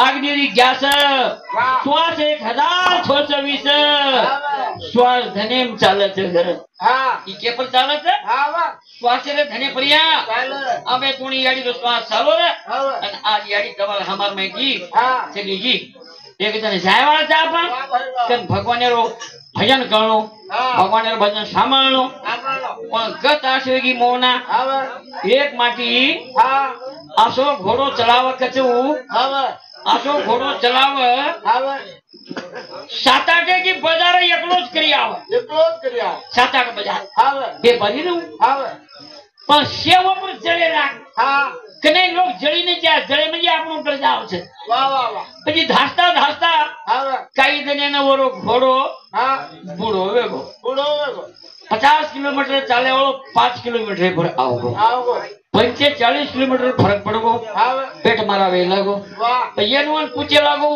अगदी गॅस श्वास 1026 श्वास धनेम चालत घर इके पण चालत श्वास धने परिया अबे तुणी याडी तो श्वास चालो रे आणि आज याडी कमल हमार में की चली जी एक जन जायवाळा चा आपण कन भगवान रो भजन करणो भगवान रो भजन सांभाळणो पण गत आशेगी मोना एक माटी आसो घोडो चलाव कचू आसो घोडो चलाव 7-8 की बाजार एकलोच करी आव 7-8 बाजार हे बरी नु पण सेवा पर जळे राख कने लोक जळीने ज्या जळे म्हणजे आपण उतर जाव छे પછી धास्ता काही जण्यानं वरो घोडो बुडो वेगो 50 किलोमीटर चाले वाळो 5 किलोमीटर पर आवगो 45 किलोमीटर फरक पड़गो पेट मारावे लागो येनवन पूछे लागो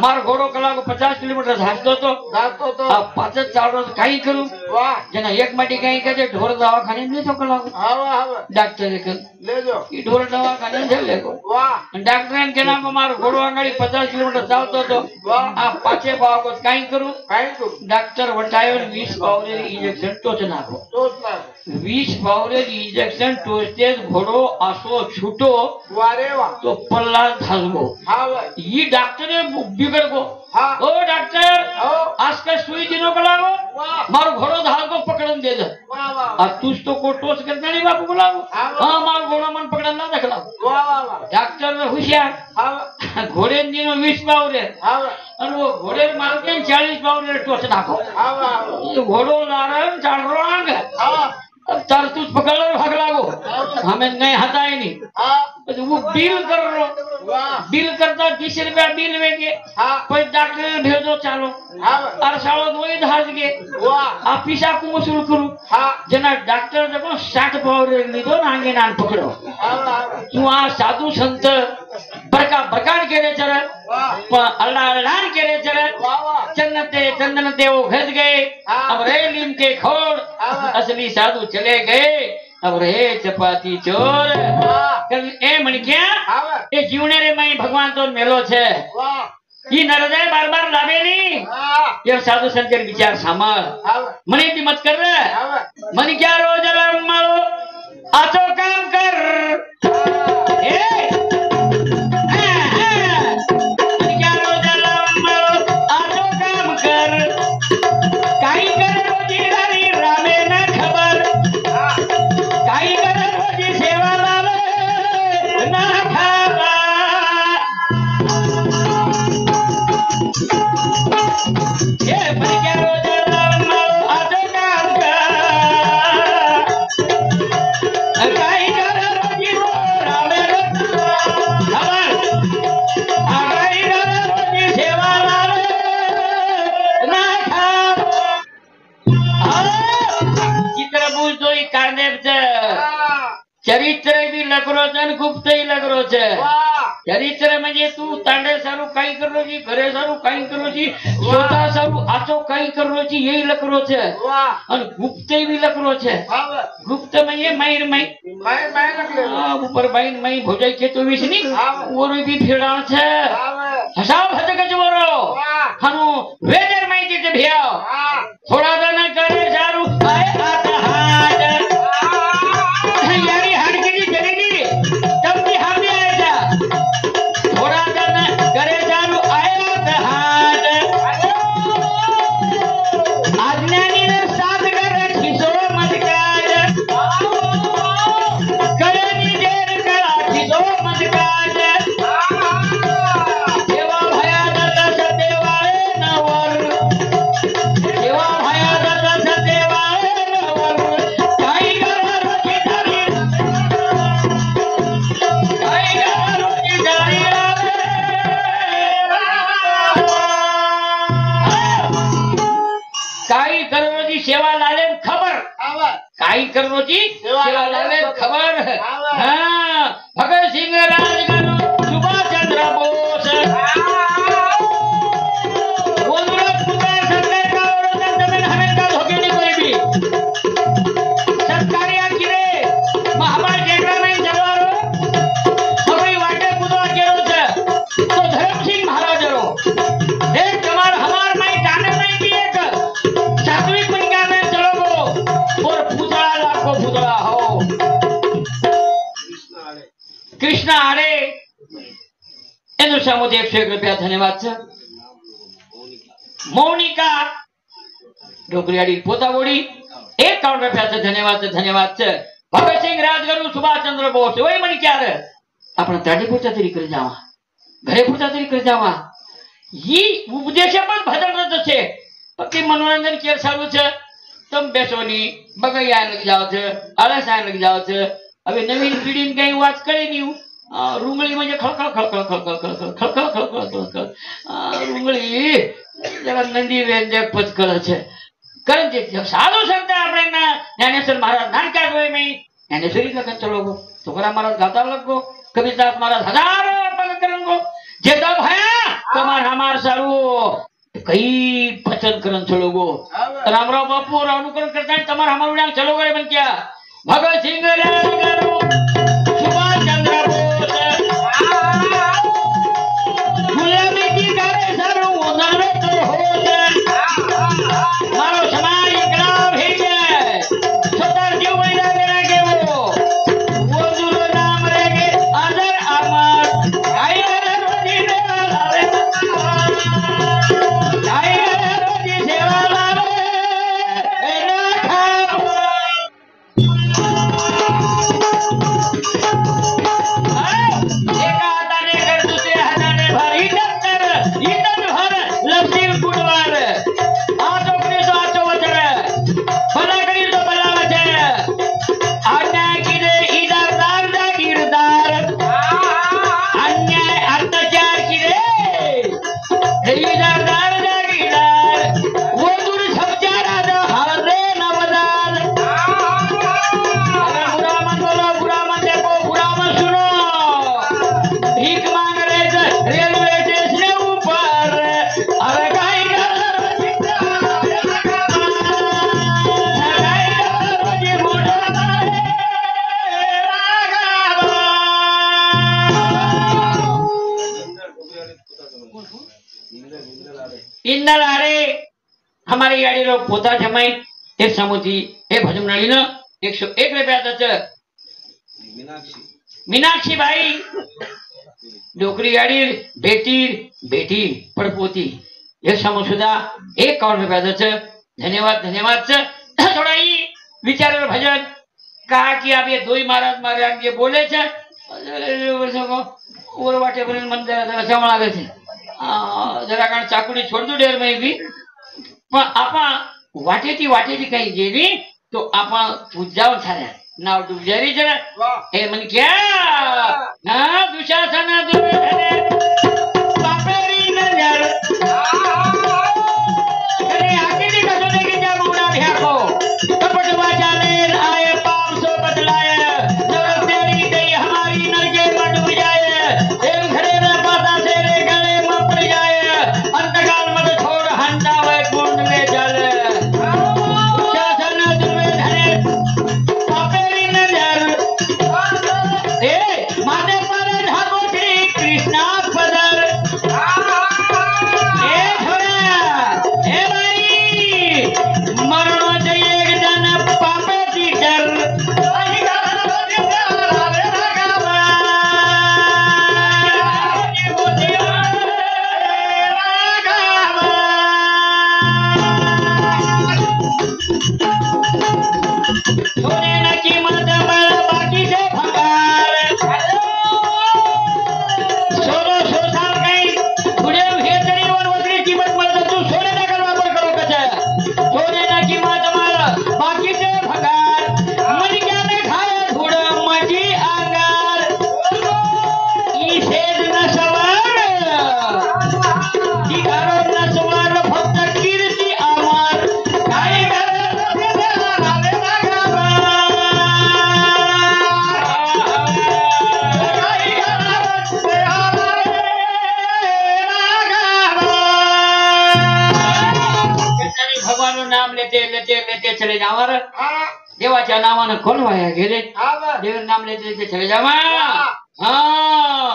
मार घोड़ो कलागो 50 किलोमीटर धासतो तो आ पाच चालरो काही करू जना एक माटी काही कजे ढोर दवाखाने में तो कलागो डॉक्टर के ले जो ई ढोर दवाखाने में ले गो डॉक्टर के नाम मार घोड़ो अंगाड़ी 50 किलोमीटर चालतो तो आ पाछे पावगो काही करू डॉक्टर वटायो 20 पावरे इंजेक्शन टोच नाखो 20 पावरे इंजेक्शन टोचते घोड़ो आसो छूटो वारे वा तो पल्ला धालगो ये डॉक्टर ने बिगड़ गो ओ डॉक्टर आज का सुई दिनों का लागो मारो घोड़ो धालगो पकड़न दे दे अब तुझ तो को टोच करना नहीं बापू को लागो हां मारो घोड़ो मन पकड़न ना देखला डॉक्टर ने होशियार घोड़े दिनों 20 पावरे और वो घोड़े मार के 40 पावरे टोच नाखो ये घोड़ो लारन चाड़रो आंग अब तार तू पकड़ लो भाग लागो हमें नहीं हटाए नहीं वो बिल कर रो बिल करता 20 रुपया बिल वेगे कोई डॉक्टर भेजो चालो और सालो वही धाज के आप पीसा को वसूल करू जना डॉक्टर देखो 60 पावरे लीधो ना आगे नान पकड़ो तू आ साधु संत बरका केरे चरे अल्लाह केरे चरे चंदनते वो घस गए अब रेलिम के खोड़ असली साधु चले गए अब रे चपाती चोर ए मणिक्या ए जीवने रे मई भगवान तो मेलो छे ई नरदय बार लावे नी ये साधु संत के विचार सांभाळ मने ती मत कर रे मणिक्या रोज माळो आचो काम कर ए चरित्र भी लगरो छे गुप्त ही लगरो छे चरित्र म्हणजे तू तांडे सारू काही करलो छी घरे सारू काही करलो छी स्वतः सारू आचो काही करलो छी यही लगरो छे और गुप्त भी लगरो छे गुप्त म्हणजे मायर ऊपर बाइन मई भोजाई के तो विसनी और भी फेड़ा छे हसाव भजक जवरो हनु वेदर मई जे भियाव थोड़ा दन करे सारू आए हाथ हाथ यारी हड़की जलेगी तब भी हम भी आए जा थोड़ा दन करे सारू आए हाथ अज्ञानी ने साथ कर खिसो मत काज करे नी देर करा खिसो मत काज देवा भया दत्त सदेवाए नवर देवा भया दत्त सदेवाए नवर काई कर रोटी धरी काई कर रोटी धरी काई करनोची सेवा लाले खबर काई करनोची सेवा लाले खबर हां भगत सिंह राजगुरु सुभाष चंद्र बोस बोलो पुत्र सरकार का और जमीन हमें का धोखे नहीं कोई भी सरकारी आखिरे महाभारत जेकरा में जलवारो हमारी वाटे पुतो केरो छे तो धर्म अरे एनो सामोदे 101 रुपया धन्यवाद છે મોનિકા ડોકરીયાડી પોતાવોડી 51 રૂપિયા છે ધન્યવાદ છે ભગતસિંહ રાજગુરુ સુભાષચંદ્ર બોસ ઓય મને ક્યારે આપણે તાડી પૂછા તરી કરી જાવા ઘરે પૂછા તરી કરી જાવા ઈ ઉપદેશ પણ ભજન રત છે પતિ મનોરંજન કેર સારું છે તમ બેસોની બગૈયા લઈ જાવ છે અળસા લઈ જાવ છે હવે નવીન પીઢીને કઈ વાત કરી નહીં રૂંગળી માં જે ખળખળ ખળખળ ખળખળ ખળખળ ખળખળ ખળખળ ખળખળ રૂંગળી જરા નંદી વ્યંજક પચકળ છે કારણ કે સાધુ સંત આપણે જ્ઞાનેશ્વર મહારાજ નાનકા હોય મેં જ્ઞાનેશ્વરી લખન ચલો गो तुकाराम महाराज गाता लगो कबीरदास महाराज हजार पग करेंगो जे दब है तुम्हार हमार सारू कई भजन करन चलो गो रामराव बापू अनुकरण करता है तुम्हार हमार उड़ान चलो गो बन क्या भगत सिंह राजगुरु सुभाष चंद्र बोस गुलामी की गारे सारू नरवे तो हो मारो समाज इकराम है सतर जीव महिला मेरा के वो जुरो नाम रेगे अदर अमर आई रोजी सेवा लावे आई रोजी सेवा लावे राखा एक आदाने कर दूसरे हदाने भर इधर भर लसीर गुडवार इंदल आरे हमारी गाड़ी लोग पोता जमाई एक समुद्री एक भजन नाली ना 101 रुपया था मीनाक्षी भाई डोकरी गाड़ी बेटी बेटी पड़पोती एक समुद्रा 51 रुपया था धन्यवाद से थोड़ा ही विचार भजन कहा कि आप ये दो ही महाराज ये बोले थे और वाटे पर मन जमा लगे थे जरा कारण चाकुडी छोड़ दो डेर में भी पण आपा वाटेती काही गेली तो आपा पूजाव झाल्या नाव दुजारी जरा हे मन क्या ना दुशासन दुर्योधन पापेरी नजर अरे आगे दी कसोने की जा मुड़ा भ्याको कपट वाजाने आए पाप सो बदलाए जब तेरी गई हमारी नरके में डूब जाए एक घरे में पाता से रे गले में पड़ जाए अंतकाल मत छोड़ हंता हुए कुंड में जल दुशासन दुर्योधन पापेरी नजर ए माने पर ढाको श्री कृष्णा पदर ए छोरा ए भाई मरणो चाहिए एक जन पापे की डर सोने न कीमत बाकी से भंगार सोनो सोसाल काही पुढे हे तरी वनवत्री कीमत मला तू सोने न कर वापर करो कसा सोने न कीमत मला बाकी से भंगार मन क्या ने खाया धूड़ मजी आगार ई शेर न सवार दिगारो न सवार फक्त कीर्ती आमार काय भगवान नाम लेते लेते लेते चले जावर देवाच्या नावानं कोण वाया गेले देव नाम लेते लेते चले जावा हाँ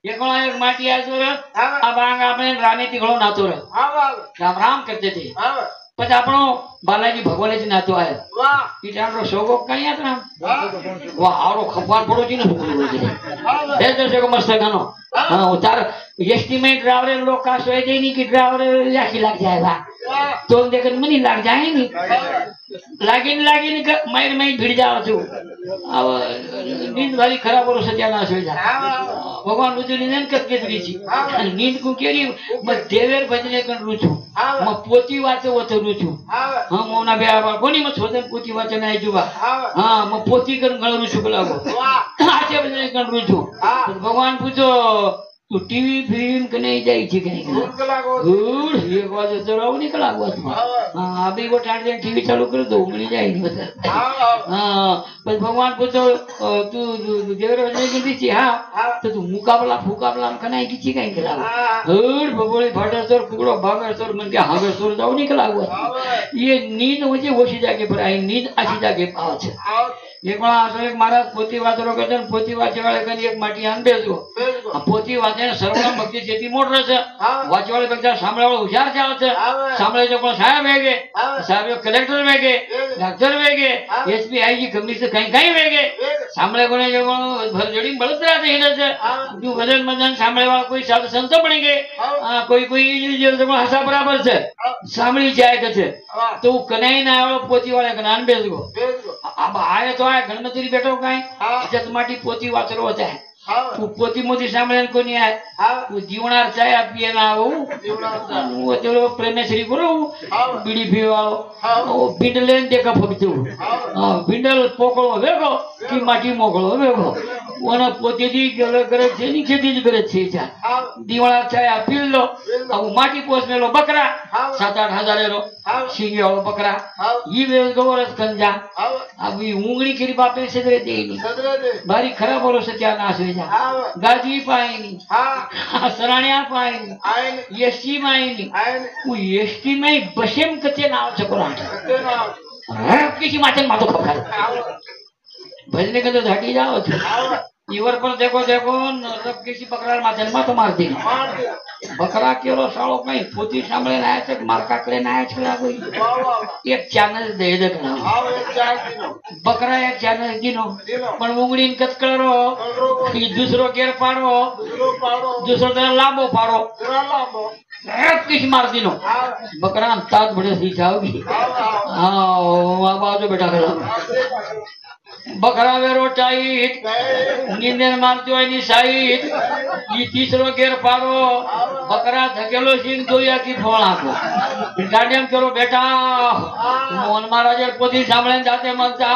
ये कोण एक माटी आजूर अब आंग आपने रामे ती घणो नातो राम राम करते थे પછી આપણો બાલાજી ભગવાન જ નાતો આવ્યો એટલે આપણો શોગો કઈ હતા વાહ આવડો ખબર પડો છે ને દર્શકો મસ્ત ગાનો હા તાર એસ્ટિમેટ ડ્રાઈવર લોકો કાસો એ જઈ ની કે ડ્રાઈવર લાખી લાગ જાય તો દેખ મને લાગ જાય ને લાગીને માઈર માઈ ભીડ જાવ છું નીંદ વાળી ખરાબ ઓરો સત્યાનાશ હોય જાય ભગવાન રુચિની નીંદ કેતરી છે નીંદ કુ કેરી દેવેર ભજને કરું છું પોતી વાતે વતરું છું હા મોના બે કોની માં છોદન પોતી વાતે ના જુવા હા મ પોતી કર ગણરું છું બોલાવો આચે ભજને કરું છું ભગવાન પૂછો તું ટીવી ફિલ્મ કે નહીં જાય છે કે નહીં ગુડ એક વાગે ચલાવ નીકળા બસ હા અભી કો ટાઈમ ટીવી ચાલુ કરી દો ઊંઘી જાય નહીં બધા હા બસ ભગવાન પૂછો તું દેવર ભજને કીધી છે હા તો તું મુકાબલા કનાઈ કીધી કઈ કરાવ ગુડ ભગોળી ફાટેશ્વર કુકડો ભાગેશ્વર મન કે હાગેશ્વર જાવ નીકળા બસ ये नींद मुझे ओછી જાગે પર આ નીંદ આછી જાગે આવે છે એક મહારાજ પોતી વાતરો કરતા પોતી વાંચવાળે કરી એક માટી આન બેસવો પોતી વાંચે સર્વનામ ભક્તિ જેથી મોટો છે વાંચવાળે ભક્તા સાંભળવાળો હોશિયાર છે સાંભળે છે પણ સાહેબ વેગે સાહેબ કલેક્ટર વેગે ડોક્ટર વેગે એસપી આઈજી ગમે છે કઈ વેગે સાંભળે કોને જો ભરજડી બળતરા થઈ રહે છે જો વજન મજન સાંભળેવાળા કોઈ સાધુ સંતો બની ગઈ કોઈ જે હસા બરાબર છે સાંભળી જાય કે છે તો કનાઈ ના આવડો પોતી વાળે જ્ઞાન બેસવો આય તો આ ગણપતિ બેઠો કઈ જત માટી પોતી વાતરો જાય પોતી મોતી સાંભળે કોની આય જીવનાર ચાય આપીએ ના આવું તેરો પ્રેમેશ્રી કરો બીડી પીવાળો ભીંડલે દેખા ફગતું ભીંડલ પોકળો વેગો કે માટી મોકળો વેગો ઓને પોતેથી કરે છે ની ખેતી જ કરે છે દીવાળા ચાય પી લો આવું માટી પોસમેલો બકરા 7-8 હજાર સિંગી વાળો બકરા ઈ વેલ ગવરસ કંજા આવી ઊંગણી કરી બાપે સદરે દેની બારી ખરાબ ઓલો સત્યાનાશ હોય જા ગાજી પાઈની સરાણ્યા પાઈની એસટી માઈની હું એસટી માં બસેમ કતે ના આવે છોકરો કિસી માથે માથો પકડ ભજને કદો ધાટી જાઓ છો ઈવર પર देखो रब किसी बकरा माथे माथो मार दी बकरा केरो साळो कई पोती सांभळे ना आया छे मार काकड़े ना आया छे कोई एक चैनल दे दे ना बकरा एक चैनल दिनो पण उंगळीन कचकळरो ई दूसरो केर पाडो दूसरो तर लांबो पाडो रब किसी मार दिनो बकरा ताज बड़े सी जाओगी हां बाजू बेटा करो बकरा वेरो टाइट नींदर मारतो है नी साइट ये तीसरो गेर पारो बकरा धकेलो सिंह दोया की फोड़ा को गाड़ियम करो बेटा मोहन महाराज पोती सांभळे जाते मगता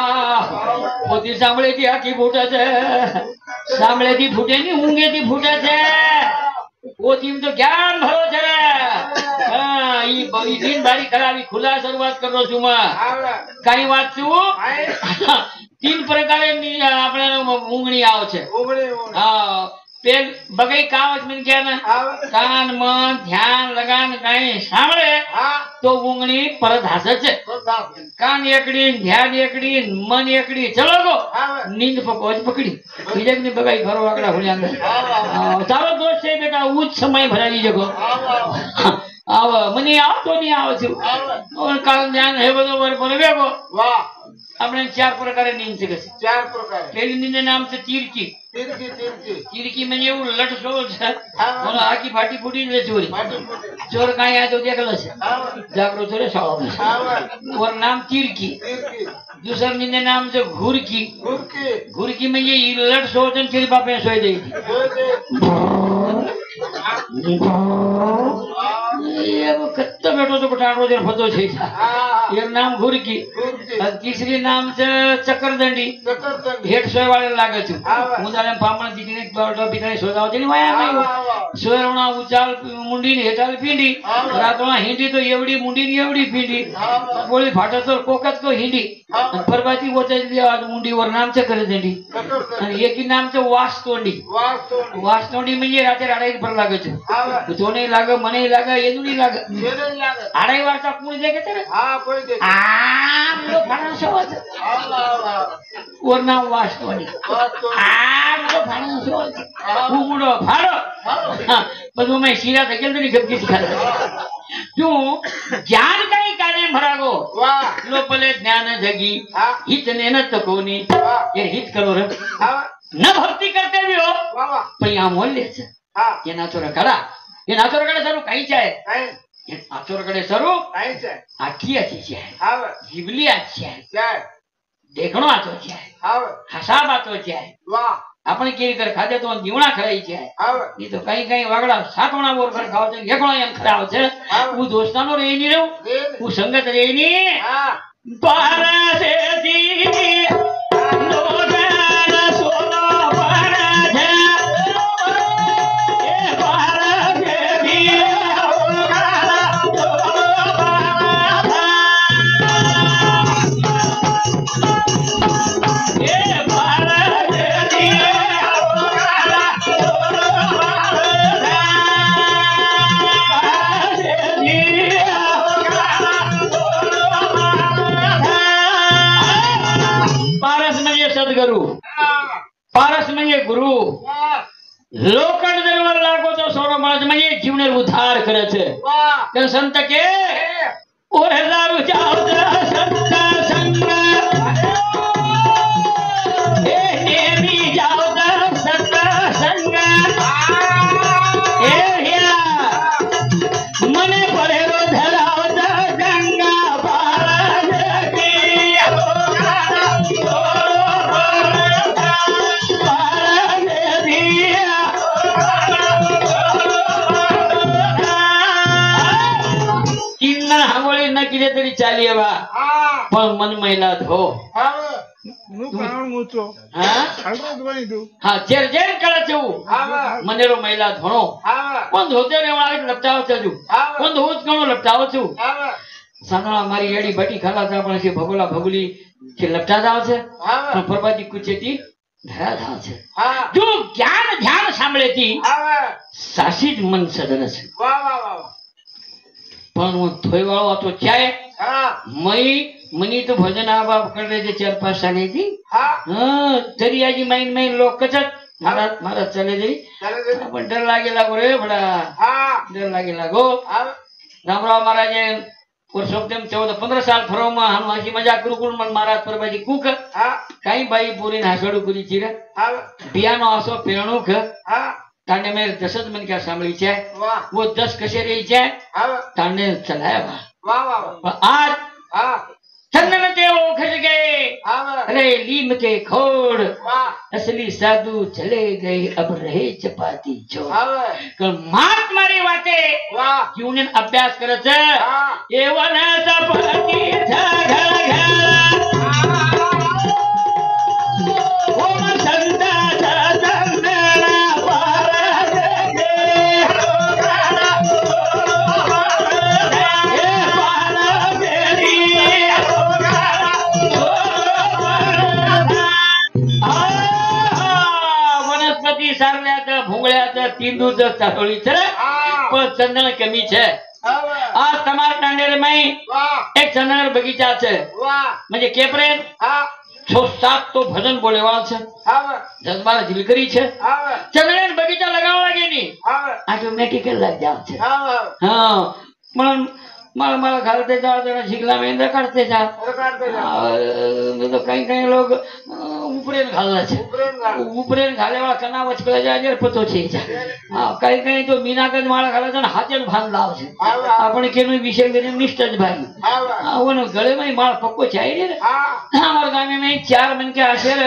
पोती सांभळे थी आखी फूटे छे सांभळे थी फूटे नी ऊंगे थी फूटे छे पोती में तो ज्ञान भरो छे हां ई बड़ी दिन बारी खराबी खुला शुरुआत करो छु मैं काई बात छु 3 प्रकारे આપણે ઊંઘણી આવે છે હા પેલ બગઈ કાવત મને કે ને કાન મન ધ્યાન લગાન કાઈ સાંભળે તો ઊંઘણી પરત હાસે છે કાન એકડી ધ્યાન એકડી મન એકડી ચલો ગો નીંદ પકોજ પકડી બીજે ને બગઈ ઘરો આગળ ભૂલી અંદર તારો દોષ છે બેટા ઉચ્ચ સમય ભરાવી જગો આવ મને આવતો નહીં આવે છે ઓર કાન ધ્યાન હે બધો પર વેગો વાહ આપણે 4 પ્રકારે નીંદ છે 4 પ્રકાર પહેલી નીંદ નામ છે તીરકી તીરકી में એવું લટસો છે ઓનો આખી ફાટી ફૂટી ને ચોરી ચોર કાઈ આ તો દેખલો છે જાગરો ચોરે સાળો और नाम तीरकी दूसरा नींद नाम છે ઘુરકી ઘુરકી में ये લટસો છે तेरी बापे सोई दे ये वो कत्ता बैठो तो बटाड़ो जर फतो छे ये नाम घुरकी तीसरी नाम से चक्करदंडी हेड सोय वाले लागे छु मुदाले पामण दीदीने बैठो बिचारी सोदाव जनी वाया नहीं सोयरवणा उचाल मुंडी ने हेटाल पींडी रातोना हिंडी तो एवडी मुंडी ने एवडी पींडी गोली फाटा तो कोकत को हिंडी फरबाती वचे आज मुंडी और नाम चक्करदंडी અને એકી નામ છે વાસતોંડી વાસતોંડી में ये राते राड़ाई पर लागे छु तो नहीं लागे मने लागे एनु नहीं लागे आड़ाई वार्ता कोण देखे छे हां कोई देखे लो फाणसो और नाम वासतोंडी लो फाणसो उगड़ो फाड़ो બધું મે શીરા થકેલ તો ની ગપકી શીખા तू ज्ञान काही काने भरागो लोपले ज्ञान जगी हित नेनत कोणी हित करो रे न भक्ती करते भी हो पण या मूल्य ये नाचोरकडा सारू काहीच आहे नाचोरकडे सारू आखी अच्छी आहे जिबली अच्छी आहे देखणो आतोची आहे हसाब आतोची आहे आपण केली कर खाद्य तो जीवना खरायची आहे तो काही वागडा सातवणा बरोबर खावचे हे कोणा एम खरावचे तू दोस्तानो रेनी रे तू संगत रेनी पारसेती लोगन सोलो पारसे ए पारसेती पारस म्हणजे गुरु लोखंड जर लागो तो सोडो माणूस म्हणजे जीवनावर उद्धार करायचं तर संत के ओरदारू जाऊ संत संग हे नेहमी जाऊ संत संग हे मने परेरो धराव गंगा न किती तरी चाली बा पण मन महिला धो हा जेर जेर कळा मनेरो महिला धोणो पण धोते रे वाळा लपटाव चजू पण धोच गणो लपटाव छु सानळा मारी एडी बटी खाला ता पण से भगोला भगुली के लपटा जाव छे पण परबादी कुचेती धरा धाव छे जो ज्ञान ध्यान सांभळेती सासीज मन सदन छे वाह वाह वाह पण वो थोयवाळो तो चाय मनी तो भजन आबा पकडले जे 4-5 साले थी तरी आजी माइन लोक कचत महाराज चले जरी पण डर लागे लागो रे बड़ा डर लागे लागो रामराव महाराज पुरुषोत्तम 14-15 साल फरो में हम हसी मजाक करू मन महाराज परबाजी कुक काही बाई पुरी हासडू करी चिर पियानो आसो पेणू ख ताने में 10 मन क्या सांभળી છે वो 10 कसे रही છે ताने चलाया वाह वाह आज चंदन ते ओखज गए अरे लीम के खोड़ असली साधु चले गए अब रहे चपाती छोड़ मात मारी वाटे क्यों ने अभ्यास करत एवन चपाती तींदू चाटोली छे पण चंदन कमी छे आज तमार टांडेर में एक चंदन बगीचा छे म्हणजे केपरे 6-7 तो भजन बोलेवाळा छे जजमाला दिलकरी छे चंदन बगीचा लगावला गेनी ऑटोमेटिकली लग जाव छे हां पण मला घालते जा जरा झिगला में काढते जा तो काही लोग उपरेन घालला छे उपरेन घाले वाला कना वचकला जाय पतो छे काही तो मीनाकज माळा घाला छे हाथेन भान लाव छे आपण केनो विषय करे निष्ठज भाई आवनो गळे में माळ पक्को छाई रे हमार गामे में 4 मन के आशेर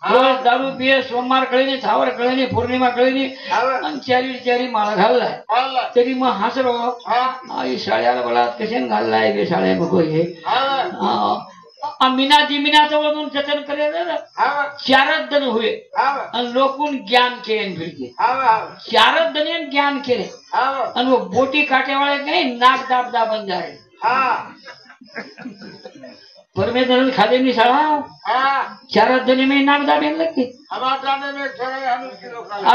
रोज दारू पिए सोमवार कळीने छावर कळीने पूर्णिमा कळीने अन चारी माळा घालला तरी मग हासरो आई शाळेला बोला कशेन घाललाय बे शाळे में कोई है मीना चवळून चचन करे ना 4 दिन हुए अन लोकुन ज्ञान केन फिरके 4 दिन ज्ञान केले अन वो बोटी काटे वाले के नाक दाब बन जाए परमेश्वर खादे नहीं साला 4 दिन में नाक दाबेन लगती आ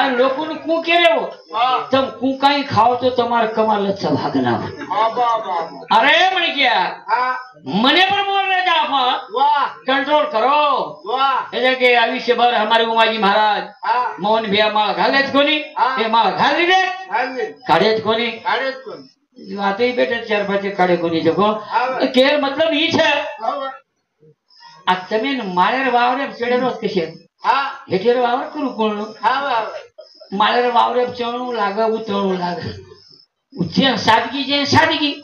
लोकुन कु केरे हो तुम कु काई खाओ तो तुम्हार कमाल अच्छा भागना अरे मन क्या मने पर बोलने जा वाह कंट्रोल करो ऐसे के आयुष्य भर हमारे उमाजी महाराज मोहन भैया माळ घालेच कोनी हे माळ घाली दे काढेच कोनी वाते बेटे चार पाचे काढे कोणी जगो केर मतलब ई छे आ તમે માળેર વાવરે ચડેલો કશે હા હેઠેર વાવર કરું કોણ હા માળેર વાવરે ચણું લાગે ઉતણું લાગે ઉચ્ચે સાદગી જે સાદગી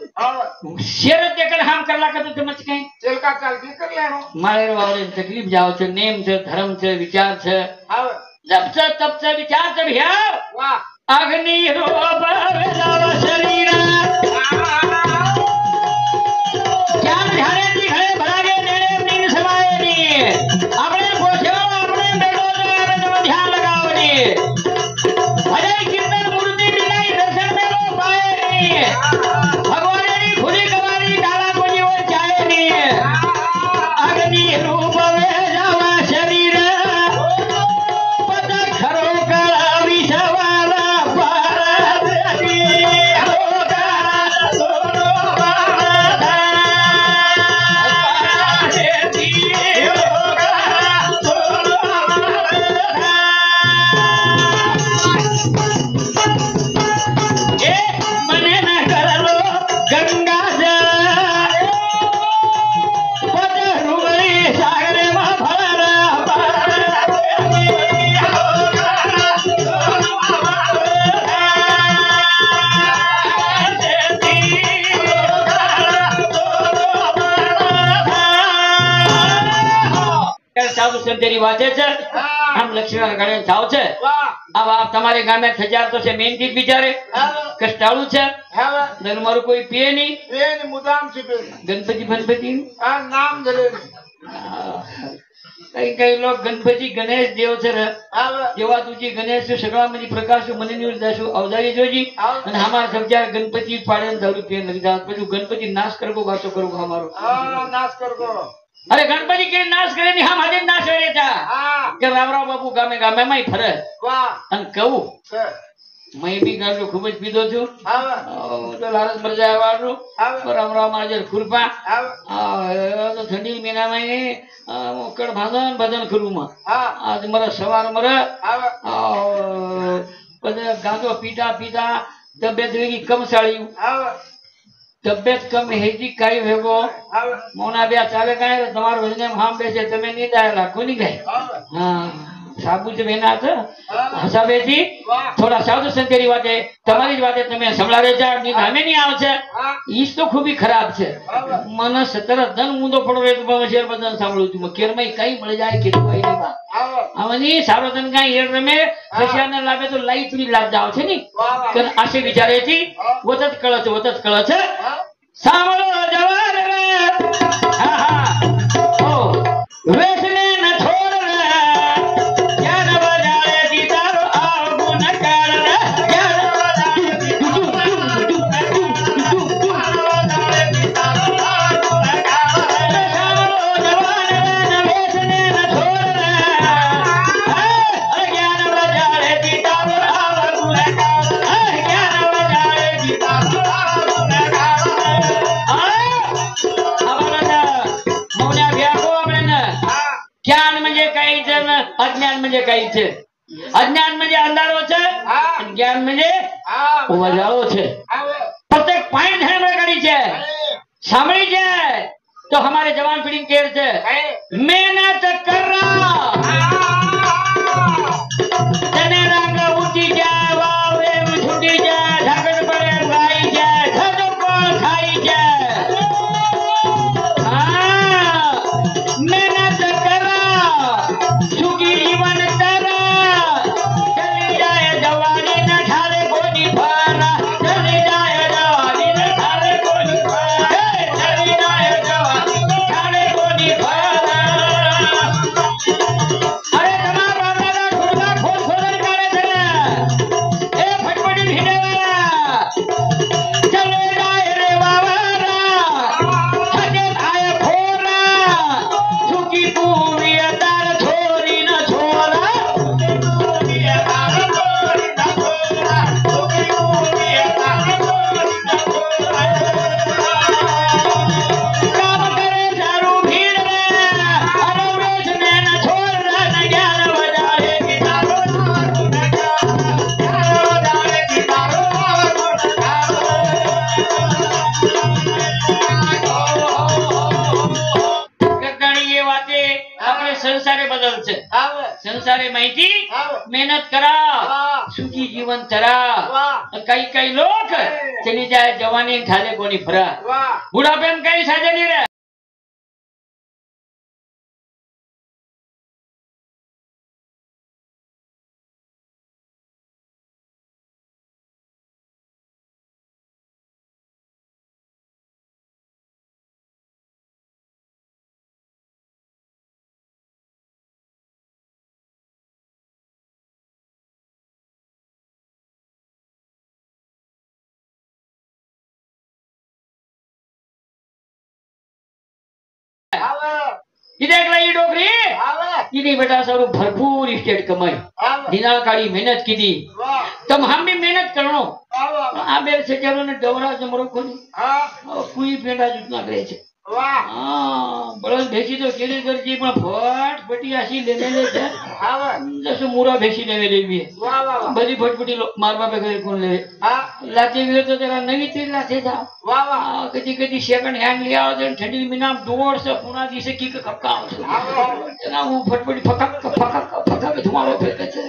શેર દેકર હામ કરલા કતો તમે કઈ ચલકા ચાલકી કર લેનો માળેર વાવરે તકલીફ જાવ છે નેમ છે ધર્મ છે વિચાર છે હા જબ છે તબ છે વિચાર છે ભ્યા વાહ અગ્નિ રોબ વેલાવ શરીર જ્ઞાન ધારે થી ઘરે ભરાગે દેણે નીર સમાય ની આપણે પોછો આપણે બેડો ને ધ્યાન લગાવની ભલે કીર્તન મૂર્તિ બિનાઈ દર્શન મેલો પાય ની ભગવાનની ખુલી કવારી કાળા કોઈ હોય ચાહે ની અગ્નિ રૂપ વેલાવ શરીર પદ ખરો કળાવી સવાલા तेरी वाते छे हम लक्ष्मण गणे जाओ छे अब आप तुम्हारे गाम में हजार तो से मेन चीज बिचारे कष्टाळू छे नर मारो कोई पिए नहीं मुदाम से गणपति गणपति नाम धरे कई लोग गणपति गणेश देव छे जेवा तुझी गणेश सगळा म्हणजे प्रकाश मने निवड जाशो अवधारी जोजी અને हमार समजार गणपति पाड़े दारू पिए लग जात પછી गणपति नाश करगो वातो करगो हमारो नाश करगो अरे गणपति के नाश करे नहीं हम हजे नाश करे था के रामराव बापू गामे गामे में फरे वाह अन कहू मैं भी गाजो खूब ज पीधो छु तो लारस मर जाय वाळू रामराव माजर खुरपा तो ठंडी महीना में कड़ भाजन भजन करू में आज मरे सवार मरे पदे गाजो पीता पीता तबियत वेगी कम साळी तबियत कम हेजी काई भेगो मोना ब्या चाले काई તમાર વજને હામ બેસે તમે ની દાયલા કોની ગઈ हां साबू से बेना था हसाबे जी थोड़ा साधु संतेरी वाते તમારી જ વાતે તમે સંભળાવે છે ની નામે ની આવે છે ઈસ તો ખૂબી ખરાબ છે મને સતર ધન મુંદો પડો રે તો શેર બદન સાંભળું છું કેરમય કઈ મળી જાય કે કોઈ નહીં બા આવની સારો ધન કાઈ હેર રમે સશ્યાને લાવે તો લાઈ તુરી લાગ જાવ છે ની કે આશે વિચારે છે વતત કળ છે સાંભળો જવાર રે હા હા ઓ વેસને ન છોડ રે જ્ઞાન બજારે દીદારો આવ ગુણ કર રે જ્ઞાન બજારે દીદારો સાંભળો જવાર રે વેસને ન છોડ રે જ્ઞાન બજારે દીદારો આવ ગુણ કર જ્ઞાન બજારે દીદારો ज्ञान म्हणजे काही जण अज्ञान म्हणजे काही छे अज्ञान म्हणजे अंधारो छे ज्ञान म्हणजे उजाळो छे प्रत्येक पॉइंट है में करी छे सामળી जाए तो हमारे जवान पीढ़ी केर छे मेहनत कर तने रंग उठी जाए वावे छूटी जाए ढाकण पड़े गाई जाए धड़ पर खाई जाए मेहनत करा सुखी जीवन करा चली जाए जवानी न ठारे कोनी फाना चली जाए जवानी न ठारे कोनी फाना चली जाए जवानी न ठारे कोनी फाना थी मेहनत करा सुखी जीवन तरा कई कई लोग चली जाए जवानी ठाले कोनी फरा बुढ़ापे में कई साझे नहीं रहे डोकरी इन्हीं बेटा सब भरपूर स्टेट कमाई दिना काली मेहनत की दी तब हम भी मेहनत करनो आ बेर से चलो ने डवरा जमरो कोनी कोई पेंडा जितना करे छे बळद भेसी तो केली करजी पण फटफटी अशी लेलेले छे जसं मुरा भेसी लेवे लेवी बड़ी फटफटी मारवा पे करे कोण ले लाते वे तो जरा नवी तीर लाते जा कधी कधी सेकंड हँड लिया और ठंडी में नाम डोर से पुना दिसे की कक्का ना वो फटफटी फकक फकक फकक तुम्हारो फेंके छे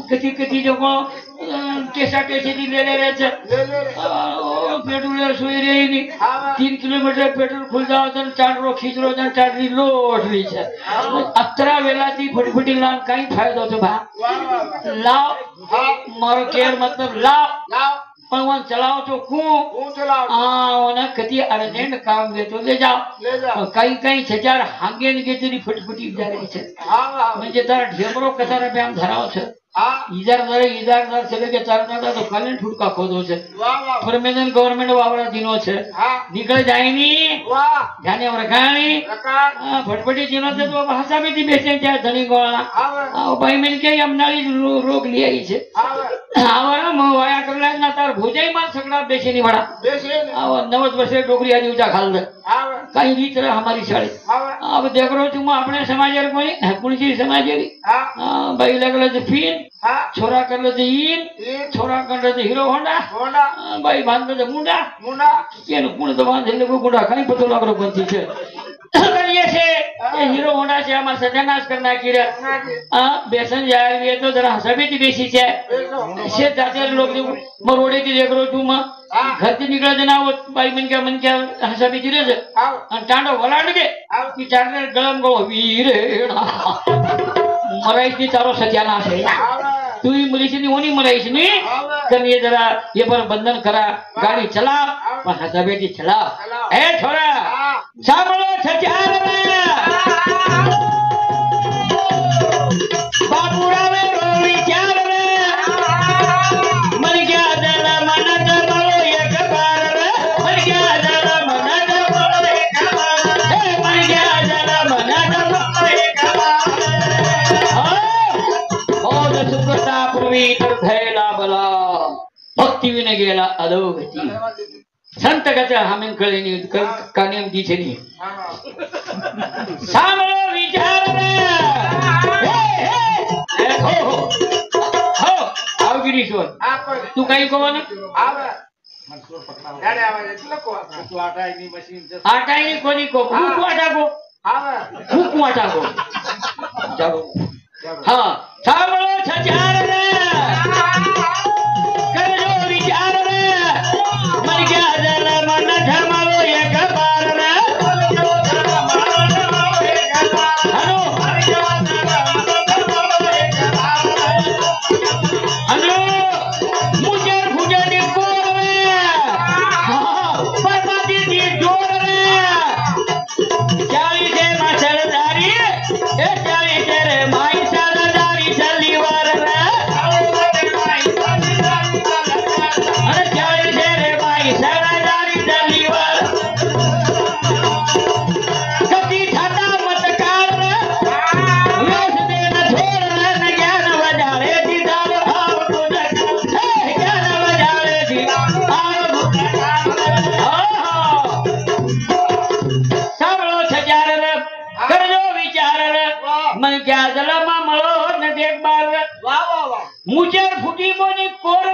कधी कधी जो टेसा टेसी दी ले ले छे पेट्रोल सोई रही नहीं 3 किलोमीटर पेट्रोल खुल जाओ तो चाडरो खीचरो जन चाडरी लोटली छे अतरा वेलाती फटफटी लान काई फायदो छे भा लाव मारो केर मतलब लाव पण वन चलाओ तो कू चलाओ ओने कदी अर्जेंट काम दे तो ले जाओ काही काही छजार हांगे ने गेतरी फटफटी जारे छे म्हणजे तार ढेमरो कतार पे आम धराव छे इजार चले के चारना तो कालीन ठुडका खोदो छे परमेनन गवर्नमेंट वावरा दिनो छे निकल जायनी जाने रखाणी फटफटी दिनो छे तो भाषा में दी बेचे त्या धनी गोळा भाई मन के अमनाली रोग ले आई छे आवर वाया करला ना तार भुजाई मा सगळा बेचेनी वडा आवर 90 वर्षे डोकरी आदि उजा खाल दे काही रीत रहा हमारी शाळे अब देख रो तुम अपने समाज कोई कुणची समाजेरी भाई लगले जे फीन छोरा करले जे इन छोरा करले जे हीरो होंडा भाई बांधले जे मुंडा केन कोण तो बांधले को गुंडा काही पतो लागरो कोणती छे करिए से ये हीरो होंडा से हमार सत्यानाश करना की रे बेसन जाय वे तो जरा हसबीती बेसी छे से जाते लोग मरोड़े की देख रो तुम घर से निकला जना वो भाई मन क्या हसबीती रे जे टांडो वलाड के की चारने गलम गो वीर मराईस नी तारो सत्यानाश है तू ही मरीस नी होनी मराईस नी कन ये जरा ये पर बंधन करा गाड़ी चला पर हसबीती चला ए छोरा सामलो सत्यान बाबूरा में रो विचार मन क्या जरा मन जमलो एक बार मन क्या जरा मन जमलो एक बार मन क्या जरा मन जमलो एक बार और सुखता पूर्वी धैला बला भक्ति विने गेला अधोगती संत गचा हमें कळेनी कानियम दी छे नी सामलो विचार हो आव गिरीश्वर तू काही कोण आव डाडे आवाज येतलो को तू आटाईनी मशीन आटाईनी कोणी को तू आटा को आव तू आटा को जाओ हां सामलो छचार करजो विचार मन क्या जरा मन धमालो एक बार मुचर फुटी बोनी कोर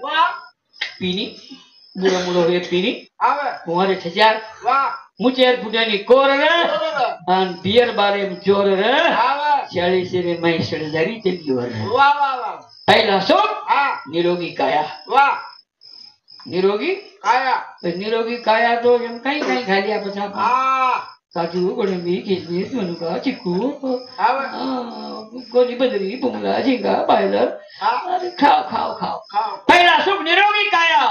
वाह पीनी बुरो मुरो वे पीनी आवे तुम्हारे छजार वाह मुचर फुटेनी कोर रे अन बियर बारे में जोर रे आवे 40 रे मैं सड़दारी चली वर वाह वाह वाह पहला सुख निरोगी काया वाह निरोगी काया तो एम कई कई खालिया पछा काजू गोडंबी किशमिश मनुका चिक्कू कोनी बदरी बुमला झिंगा बायलर अरे खाओ खाओ खाओ पहला सुख निरोगी काया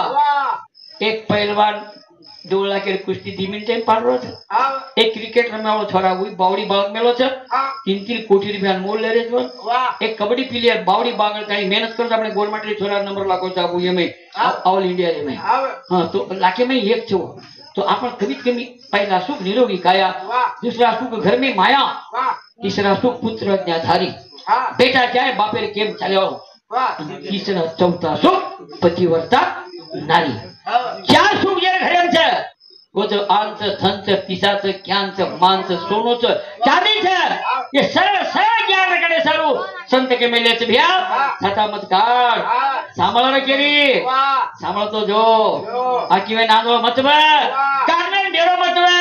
एक पहलवान 2 लाख कुस्ती 2 मिनिटे पाडरो छे एक क्रिकेट रमवाळो छोरा हुई बावड़ी बाग मेलो छे 3-3 कोटी रुपया मोल ले रे छो एक कबड्डी प्लेयर बावड़ी बाग काई मेहनत करता अपने गवर्नमेंट रे छोरा नंबर लाखो चाबू ये में ऑल इंडिया रे में हां तो लाखे में एक छो तो अपन कभी कभी पहला सुख निरोगी काया दूसरा सुख घर में माया तीसरा सुख पुत्र ज्ञाधारी बेटा चाहे बापे केम चाल्यो तीसरा चौथा सुख पतिव्रता नारी चार सुख जे घरे छे वो तो आंच धंच पिसाच ज्ञानच मानच सोनोच चांदी छे ये सरळ सरळ ज्ञान कडे सारू संत के मेले छे भ्या छाता मत काढ सांभाळ रे केरी सांभाळतो जो आकी वे नांदो मत बे कारने डेरो मत बे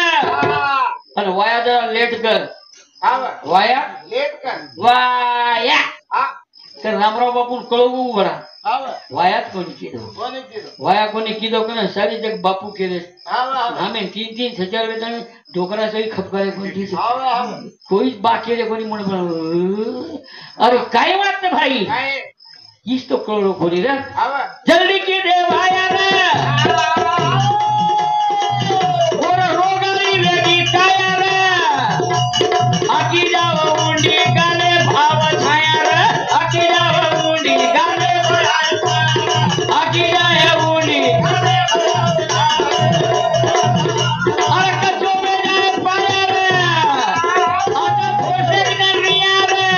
अन वाया जरा लेट कर वाया लेट कर वाया तर रामराव बापू कळवू बरा वायात कोणी कीधो वाया कोणी कीधो कने सारी जग बापू केले हमें 3-3 हजार वेतन ढोकरा सही खपकारे कोणी कोई बाकी रे कोणी म्हण अरे काय बात भाई इस तो कळलो कोणी रे जल्दी की दे वाया रे और रोगाली वेगी काया रे आकी जाव उंडी गाले भाव छाया रे आकी जाव उंडी गाले आकी जाव उंडी गाले अरे कचो में जाए पाया रे आजा खोसे न रिया रे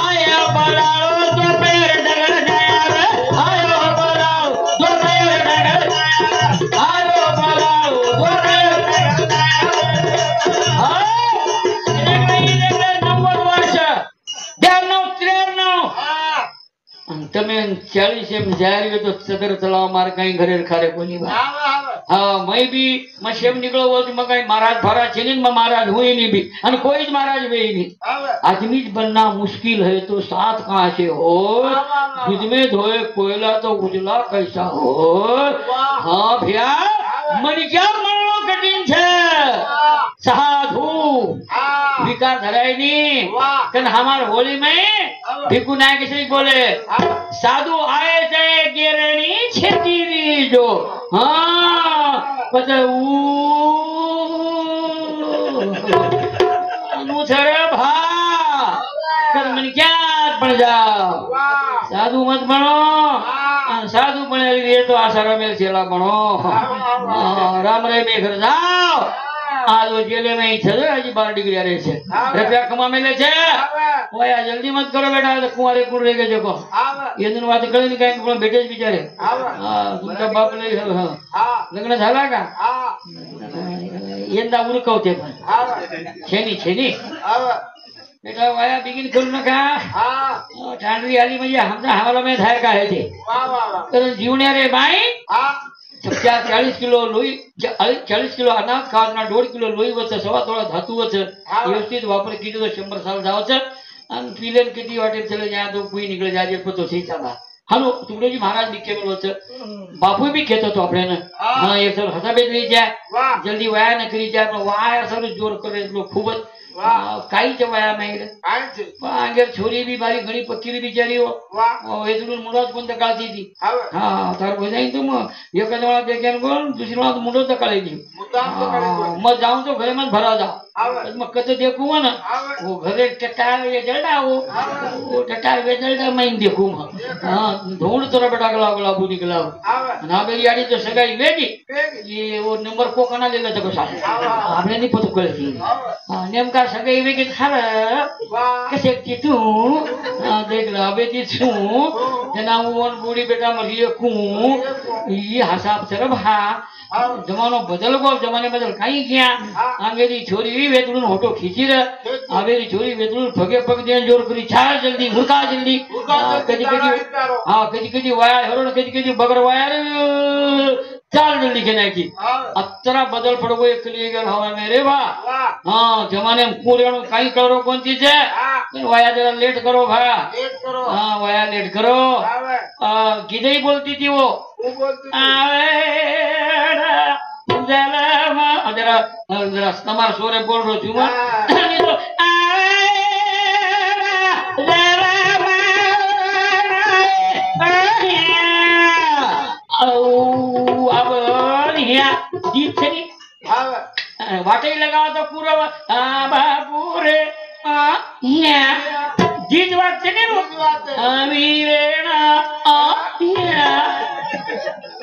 आया बलाओ तो पैर डगर जाया रे आयो बलाओ तो पैर डगर जाया आयो बलाओ तो पैर डगर जाया नंबर वर्ष 93 તમે 40 એમ જારી તો સદર તળાવ માર કઈ ઘરે ખારે કોની હા મય બી મશેમ નીકળો હોય મગાઈ महाराज ફરા છે ને महाराज हुई नहीं भी અને કોઈ જ महाराज वे नहीं आदमी बनना मुश्किल है तो साथ कहां से हो दूध में धोए कोयला तो उजला कैसा हो हां भैया मन क्या मनो कठिन छे साधु विकार धराय नी कन हमार होली में भिकु नायक से बोले साधु आए जाए गेरणी छेतीरी जो हां पता अनुसर भा कर मन क्या बन जाओ साधु मत बनो साधु बने ये तो आसारा में चला बनो राम रे में घर जाओ आलो जेले में ही छे आज 12 डिग्री रहे छे रुपया कमा मेले छे ओया जल्दी मत करो बेटा तो कुंवारे कुड़ रे के जको ये दिन बात कळे नहीं काई कोण भेटे बिचारे हां तुमचा बाप लई हां लग्न झाला का यंदा उरकवते पण छेनी बेटा वाया बिगिन करू नका ठाणरी आली म्हणजे आमचा हवाला में थाय का है ते तर जीवण्या रे बाई 40 किलो लोई 40 किलो अनाज खाना 1.5 किलो लोई वच 1.25 धातू वच व्यवस्थित वापर कीधो तो 100 साल जावच अन पीलेन किती वाटे चले जा तो कोई निकल जाजे पतो सही चाला हालो तुकडोजी महाराज निके वच बापू भी कहतो तो आपने ने हां ये सर हसा बेदरी जाए जल्दी वाया न करी जाए पण वाया सर जोर करे लो खूब काई जवाया में आगे छोरी भी बारी घणी पक्की बिचारी हो एदरून मुंडोच कोण तकाळती ती हां तार बजाई तुम एक जणा देखेन कोण दुसरी वाला मुंडो तकाळी दी मग जाऊं तो घरे मत भरा जा मग कत देखू ना वो घरे टटार ये जलडा वो टटार वे जलडा मैं देखू हां ढूंढ तोरा बेटा गला बुनी गला ना बेरी आड़ी तो सगाई वेगी ये वो नंबर को कना ले ले तको साथ आपने नहीं पतो कळती हां नेमका सगाई वेगी खरा कसे की तू देख ला बेटी छु जना ओन बूढ़ी बेटा मरिए कू ये हिसाब से भा जमानो बदल गो जमाने बदल कहीं गया आंगेरी छोरी वेतुन होटो खींची रे आवेरी छोरी वेतुन फगे पग दे जोर करी छाड़ जल्दी मुर्का जल्दी कदी कदी हां कदी कदी वाया हरो कदी कदी बगर वाया चाल लिखे नाखी अतरा बदल पड़ो एक लिए गल हवा मेरे बा हाँ जमाने में पूरे कहीं करो कौन चीज है वाया जरा लेट करो भा हाँ वाया लेट करो किधर ही बोलती थी वो जरा जरा तुम्हारा सोरे बोल रहा हूँ गीत छे वाटे लगाओ तो पूरा पूरे गीत बात छे ने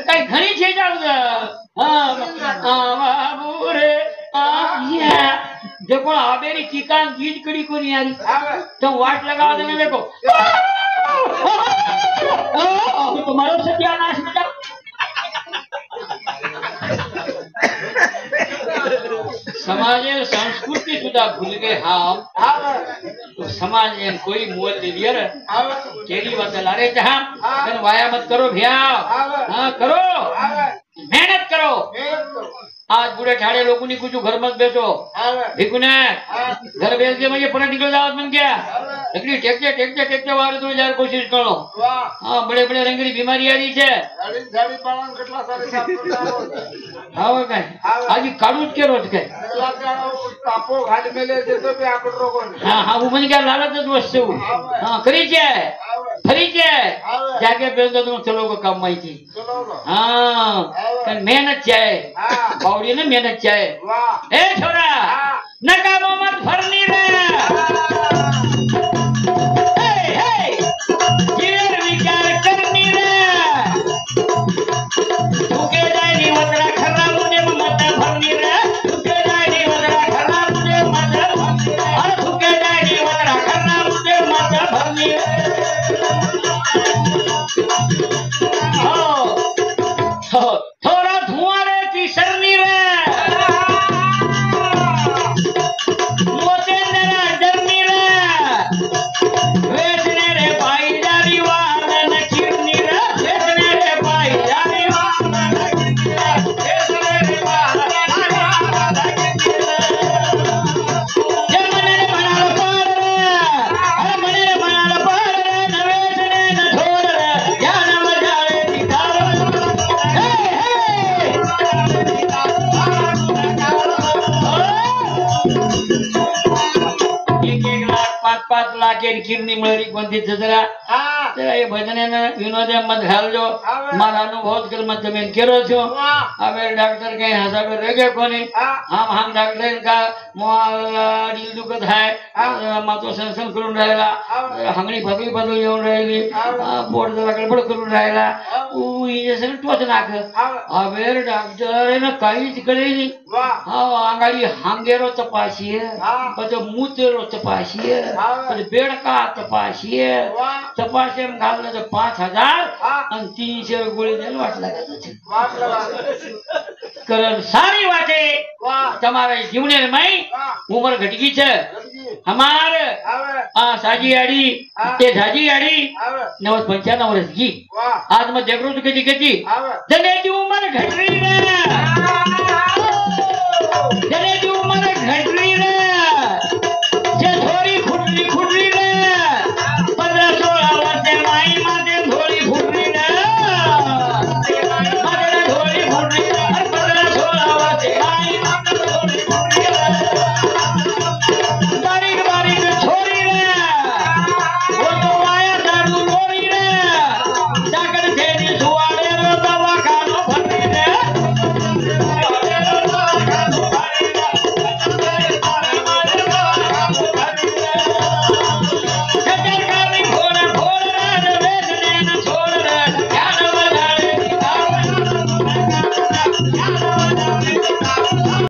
कई घणी छे पूरे देखो आबेरी टीका गीत कड़ी को नहीं यारी तो वाट लगा देने देखो तुम्हारा सत्यानाश बेटा समाज संस्कृति सुधा भूल गए हाँ तो समाज में कोई मोल ले लिया केरी बात ला रहे जहाँ वाया मत करो भैया हाँ करो मेहनत करो आज बूढ़े ठाड़े लोगों ने कुछ घर मत बेचो भिकुने घर बेच के मुझे पना निकल जाओ मन क्या लकड़ी टेकते वाले तो यार कोशिश करो हाँ बड़े बड़े रंगीली बीमारी आ रही है हाँ काय आज काढूच के रोज काय तापो घाट मेले देतो पे आपण रोगोन हाँ वो मन क्या लालच वस्तु हाँ करी फरी जाके बेच दो तुम चलो को काम माहिती हाँ मेहनत चाहिए बावड़ी ने मेहनत चाहिए ए छोरा नकामो मत भरनी रे विचार करनी रे ठुके जाए नी वतरा खराब मुझे मत भरनी रे ठुके जाए नी वतरा खराब मुझे मत भरनी रे और ठुके जाए नी वतरा खराब मुझे मत भरनी रे थोड़ा धुआं रे की सरनी रे मोते जरा डरनी रे वेचने रे भाई जारी वालन खिरनी रे वेचने रे भाई जारी वालन खिरनी रे वेचने रे वालन खिरनी रे मने बनाल पार रे अरे मने बनाल पार रे न वेचने न छोड़ रे ज्ञान मजाले दिखार पाच लाख किरणी मिळाली कोणती जरा ये भजने विनोद मत घालजो मारा अनुभव कर मत जमीन केरो छो हमें डॉक्टर के हिसाब से रह गए कोनी हम डॉक्टर का मोल दुखत है मातो संसन करून राहिला हंगणी बदल येऊन राहिली पोट जरा गडबड करून राहिला उ इंजेक्शन टोच नाक हमें डॉक्टर ने काहीच कळेनी अंगाडी हांगेरो तपासिए પછી મૂતેરો तपासिए પછી बेडका तपासिए तपासिए में घालने तो 5000 और 300 गोली देने वाट लगा करन सारी वाटे तुम्हारे जीवने में उम्र घटगी छे हमार साजी आड़ी ते झाजी आड़ी 95 वर्ष की आज मैं देख रहा हूं कदी जने की उम्र घट रही है जने की